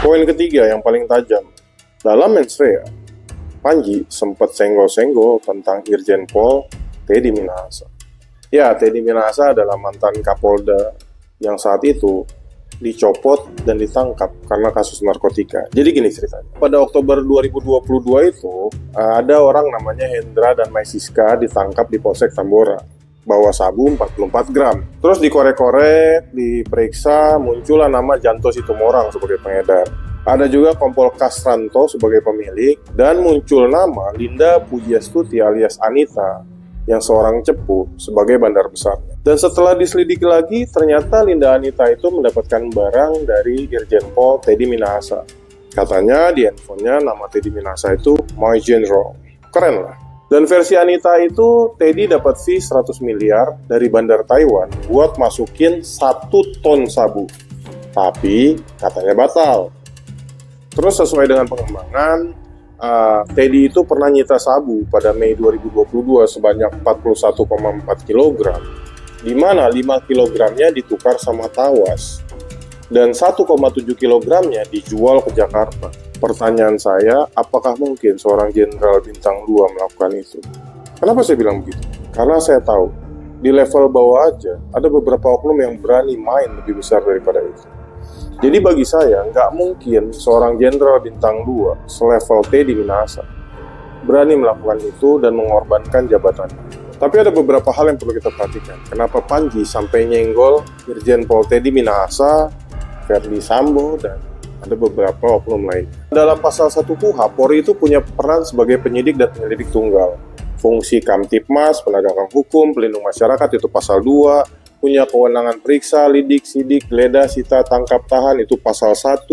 Poin ketiga yang paling tajam. Dalam mens rea, Panji sempat senggol-senggol tentang Irjen Pol Teddy Minahasa. Ya, Teddy Minahasa adalah mantan Kapolda yang saat itu dicopot dan ditangkap karena kasus narkotika. Jadi gini ceritanya. Pada Oktober 2022 itu, ada orang namanya Hendra dan Maisiska ditangkap di Polsek Tambora. Bawa sabu 44 gram. Terus dikorek-korek, diperiksa, muncullah nama Janto Situmorang sebagai pengedar. Ada juga Kompol Kasranto sebagai pemilik, dan muncul nama Linda Pujiastuti alias Anita, yang seorang cepu sebagai bandar besarnya. Dan setelah diselidiki lagi, ternyata Linda Anita itu mendapatkan barang dari Irjen Pol Teddy Minahasa. Katanya di handphonenya nama Teddy Minahasa itu My General. Keren lah. Dan versi Anita itu, Teddy dapat fee 100 miliar dari bandar Taiwan buat masukin 1 ton sabu. Tapi katanya batal. Terus sesuai dengan pengembangan, Teddy itu pernah nyita sabu pada Mei 2022 sebanyak 41,4 kg, di mana 5 kg-nya ditukar sama tawas, dan 1,7 kg-nya dijual ke Jakarta. Pertanyaan saya, apakah mungkin seorang jenderal bintang 2 melakukan itu? Kenapa saya bilang begitu? Karena saya tahu, di level bawah aja, ada beberapa oknum yang berani main lebih besar daripada itu. Jadi bagi saya, nggak mungkin seorang jenderal bintang 2 selevel Teddy Minahasa berani melakukan itu dan mengorbankan jabatannya. Tapi ada beberapa hal yang perlu kita perhatikan. Kenapa Panji sampai nyenggol Irjen Pol Teddy Minahasa, Verdi Sambo, dan ada beberapa oknum lain. Dalam pasal 1 KUHP, Polri itu punya peran sebagai penyidik dan penyelidik tunggal. Fungsi Kamtipmas, penegakan hukum, pelindung masyarakat itu pasal 2, punya kewenangan periksa, lidik, sidik, geledah, sita, tangkap, tahan itu pasal 1,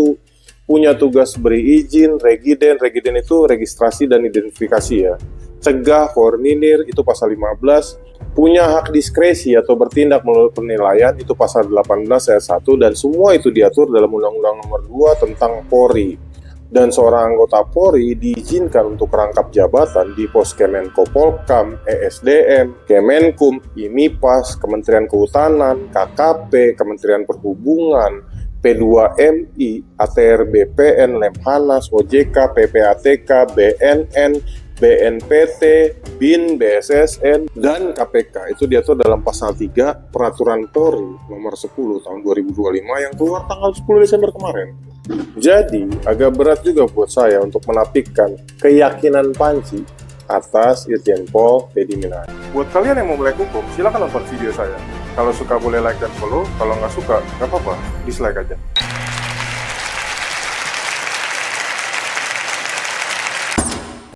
punya tugas beri izin, regiden itu registrasi dan identifikasi ya, cegah, koordinir itu pasal 15, punya hak diskresi atau bertindak menurut penilaian itu pasal 18 ayat 1, dan semua itu diatur dalam Undang-Undang Nomor 2 tentang Polri. Dan seorang anggota Polri diizinkan untuk rangkap jabatan di pos Kemenko Polkam, ESDM, Kemenkum, IMIPAS, Kementerian Kehutanan, KKP, Kementerian Perhubungan, P2MI, ATR BPN, Lemhanas, OJK, PPATK, BNN, BNPT, BIN, BSSN, dan KPK. Itu diatur dalam pasal 3 Peraturan Polri nomor 10 tahun 2025 yang keluar tanggal 10 Desember kemarin. Jadi, agak berat juga buat saya untuk menafikan keyakinan Panji atas Irjen Pol Teddy Minahasa. Buat kalian yang mau melek hukum, silakan nonton video saya. Kalau suka boleh like dan follow, kalau nggak suka, nggak apa-apa, dislike aja.